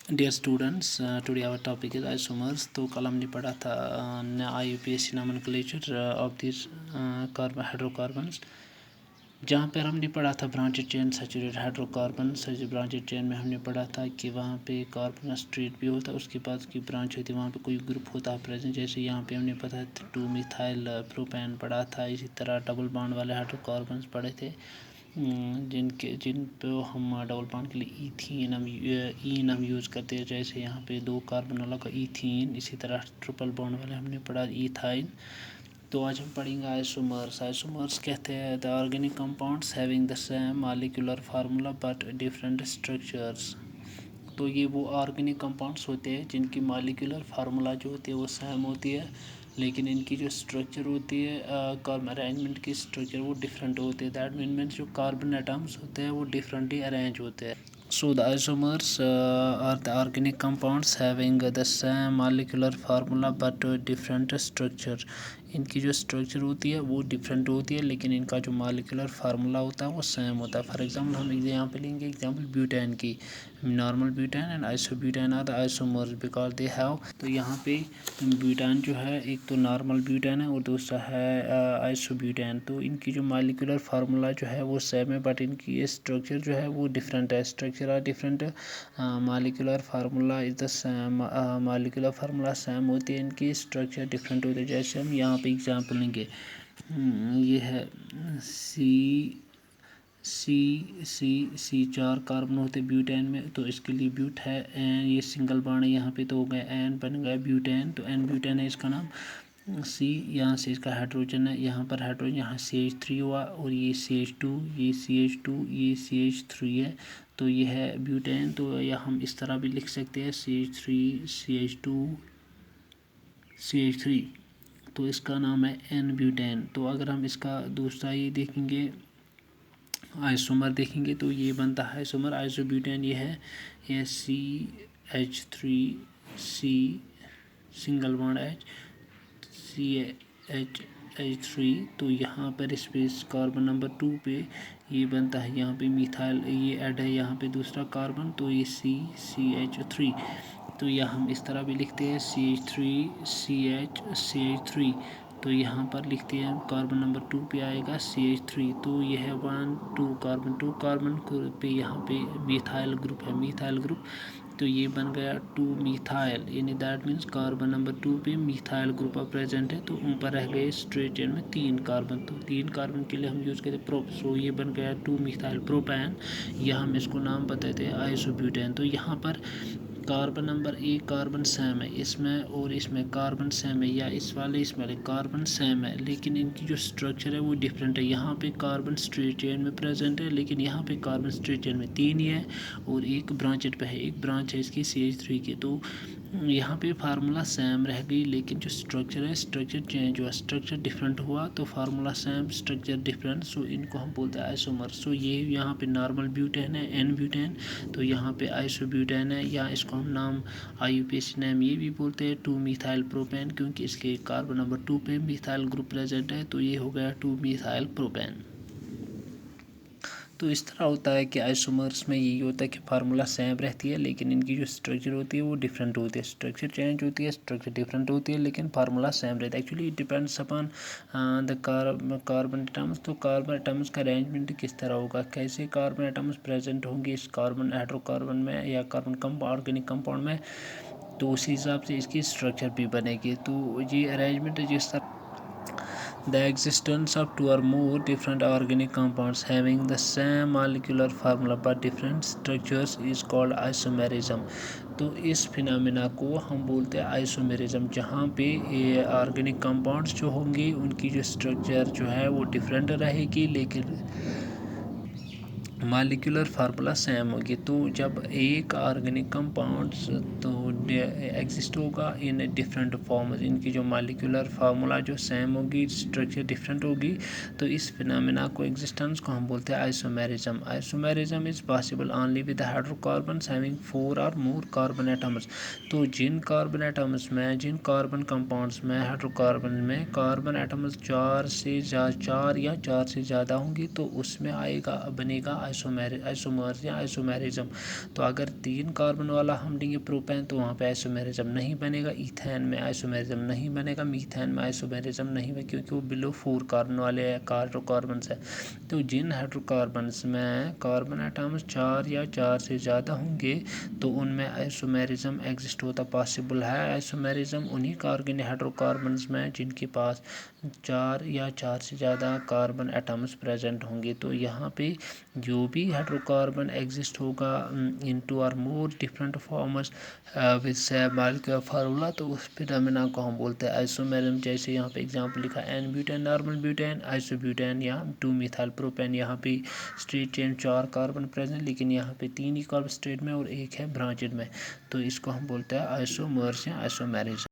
Dear students, today our topic is isomers. तो कल हमने पढ़ा था IUPAC nomenclature of this hydrocarbons, जहाँ पर हमने पढ़ा था branched chain saturated hydrocarbon. Branched chain में हमने पढ़ा था कि वहाँ पे कार्बन स्ट्रेट भी होता है, उसके बाद की ब्रांच होती है वहाँ पे कोई ग्रुप होता है प्रेजेंट। जैसे यहाँ पे हमने पता 2 मिथाइल प्रोपेन पढ़ा था। इसी तरह डबल बॉन्ड वाले हाइड्रोकार्बन पढ़े थे, जिन पे हम डबल बॉन्ड के लिए ईथीन हम यूज़ करते हैं। जैसे यहाँ पे 2 कार्बन वाला का ईथीन, इसी तरह ट्रिपल बॉन्ड वाले हमने पढ़ा ईथाइन। तो आज हम पढ़ेंगे आइसोमर्स। आइसोमर्स कहते हैं the organic compounds having the same molecular formula but different structures. तो ये वो ऑर्गेनिक कंपाउंड्स होते हैं जिनकी मॉलिक्यूलर फार्मूला जो होती है वो सेम होती है, लेकिन इनकी जो स्ट्रक्चर होती है, कार्बन अरेंजमेंट की स्ट्रक्चर वो डिफरेंट होती है। दैट मीन्स जो कार्बन एटम्स होते हैं वो डिफरेंटली अरेंज होते हैं। So the isomers are the organic compounds having the same molecular formula but different structure. इनकी जो स्ट्रक्चर होती है वो डिफरेंट होती है, लेकिन इनका जो मॉलिक्यूलर फार्मूला होता है वो सेम होता है। फॉर एग्जांपल हम यहाँ पे लेंगे एग्जांपल ब्यूटेन की। Normal butane and isobutane are the isomers because they have. तो यहाँ पे ब्यूटेन जो है, एक तो नॉर्मल ब्यूटेन है और दूसरा है आइसोब्यूटेन। तो इनकी जो मॉलिक्यूलर फार्मूला जो है वो सेम है, बट इनकी स्ट्रक्चर जो है वो डिफरेंट है। Structure are different, molecular formula is the same, molecular formula same होती है, इनकी स्ट्रक्चर डिफरेंट होती है। जैसे हम यहाँ पे एग्जांपल लेंगे, ये है सी 4 कार्बन होते ब्यूटेन में, तो इसके लिए ब्यूट है एन, ये सिंगल बॉन्ड है यहाँ पे, तो हो गया एन, बन गया ब्यूटेन। तो एन ब्यूटेन है इसका नाम। सी यहाँ से इसका हाइड्रोजन है, यहाँ पर हाइड्रोजन, यहाँ CH3 हुआ, और ये CH2, ये CH2, ये CH3 है, तो ये है ब्यूटेन। तो या हम इस तरह भी लिख सकते हैं CH3 CH2 CH3, तो इसका नाम है एन ब्यूटेन। तो अगर हम इसका दूसरा ये देखेंगे, आइसोमर देखेंगे, तो ये बनता है आइसोमर आइसोब्यूटेन। ये है ये CH3C सिंगल बॉन्ड CH3। तो यहाँ पर स्पेस कार्बन नंबर 2 पे ये बनता है, यहाँ पे मिथाइल ये ऐड है, यहाँ पे दूसरा कार्बन, तो ये CH3। तो यह हम इस तरह भी लिखते हैं CH3। तो यहाँ पर लिखते हैं कार्बन नंबर 2 पे आएगा CH3। तो यह है 1 2 कार्बन पे यहाँ पे मिथाइल ग्रुप है, मिथाइल ग्रुप। तो ये बन गया 2 मिथाइल, यानी दैट मीन्स कार्बन नंबर 2 पे मिथाइल ग्रुप अब प्रेजेंट है। तो ऊपर रह गए स्ट्रेट चेन में 3 कार्बन, तो 3 कार्बन के लिए हम यूज़ करते प्रोप। सो ये बन गया 2 मिथाइल प्रोपैन, या हम इसको नाम बताते हैं आइसोब्यूटेन। तो यहाँ पर कार्बन नंबर 1 कार्बन सेम है इसमें, और इसमें कार्बन सेम है, या इस वाले कार्बन सेम है, लेकिन इनकी जो स्ट्रक्चर है वो डिफरेंट है। यहाँ पे कार्बन स्ट्रेट चेन में प्रेजेंट है, लेकिन यहाँ पे कार्बन स्ट्रेट चेन में 3 ही है, और एक ब्रांचेड पे है, एक ब्रांच है इसकी CH3 की। तो यहाँ पे फार्मूला सेम रह गई, लेकिन जो स्ट्रक्चर है स्ट्रक्चर चेंज हुआ, स्ट्रक्चर डिफरेंट हुआ, तो फार्मूला सेम स्ट्रक्चर डिफरेंट। सो इनको हम बोलते हैं आइसोमर। सो ये यहाँ पे नॉर्मल ब्यूटेन है एन ब्यूटेन, तो यहाँ पे आइसोब्यूटेन है, या इसको हम नाम IUPAC नेम ये भी बोलते हैं 2 मिथाइल प्रोपेन, क्योंकि इसके कार्बन नंबर 2 पे मिथाइल ग्रुप प्रेजेंट है। तो ये हो गया 2 मिथाइल प्रोपेन। तो इस तरह होता है कि आइसोमर्स में यही होता है कि फार्मूला सेम रहती है, लेकिन इनकी जो स्ट्रक्चर होती है वो डिफरेंट होती है। स्ट्रक्चर चेंज होती है, स्ट्रक्चर डिफरेंट होती है, लेकिन फार्मूला सेम रहता है। Actually it depends upon the carbon atoms. तो कार्बन एटम्स का अरेंजमेंट किस तरह होगा, कैसे कार्बन एटम्स प्रेजेंट होंगे इस कार्बन हाइड्रोकार्बन में या कार्बन ऑर्गेनिक कंपाउंड में, तो उसी हिसाब से इसकी स्ट्रक्चर भी बनेगी। तो ये अरेंजमेंट जिस तरह the existence of 2 or more different organic compounds having the same molecular formula but different structures is called isomerism. तो इस फिनोमेना को हम बोलते हैं आइसोमेरिज्म, जहाँ पे ऑर्गेनिक कंपाउंड्स जो होंगे उनकी जो स्ट्रक्चर जो है वो डिफरेंट रहेगी, लेकिन मॉलिक्यूलर फार्मूला सेम होगी। तो जब एक ऑर्गेनिक कंपाउंड्स तो एग्जिस्ट होगा इन डिफरेंट फॉर्म, इनकी जो मॉलिक्यूलर फार्मूला जो सेम होगी, स्ट्रक्चर डिफरेंट होगी, तो इस फिनोमेना को एग्जिस्टेंस को हम बोलते हैं isomerism. Isomerism is possible only with hydrocarbons having 4 और मोर कार्बन एटम्स। तो जिन कार्बन एटम्स में, जिन कार्बन कंपाउंड्स में, हाइड्रोकार्बन में कार्बन एटम्स 4 या 4 से ज़्यादा होंगी, तो उसमें आएगा बनेगा आइसोमर्स या आइसोमेरिज्म। तो अगर 3 कार्बन वाला हम लेंगे प्रोपेन तो वहाँ पे आइसोमेरिज्म नहीं बनेगा, ईथेन में आइसोमेरिज्म नहीं बनेगा, मीथेन में आइसोमेरिज्म नहीं बनेगा, क्योंकि वो बिलो 4 कार्बन वाले हाइड्रोकार्बन्स है। तो जिन हाइड्रोकार्बन्स में कार्बन एटम्स 4 या 4 से ज़्यादा होंगे तो उनमें आइसोमेरिज्म एग्जिस्ट होता पॉसिबल है। आइसोमेरिज्म उन्हीं ऑर्गेनिक हाइड्रोकार्बन्स में जिनके पास 4 या 4 से ज़्यादा कार्बन एटम्स प्रेजेंट होंगे। तो यहाँ पे जो भी हाइड्रोकार्बन एग्जिस्ट होगा इन 2 और more different forms with same molecular formula, तो उस फिनोमेना को हम बोलते हैं आइसोमेरिज्म। जैसे यहाँ पे एग्जांपल लिखा n butane, normal butane, isobutane या 2 मिथाइल प्रोपेन। यहाँ पे स्ट्रेट चेन 4 कार्बन प्रेजेंट, लेकिन यहाँ पे 3 ही कार्बन स्ट्रेट में और 1 है ब्रांचेड में। तो इसको हम बोलते हैं आइसोमर्स या आइसोमेरिज्म।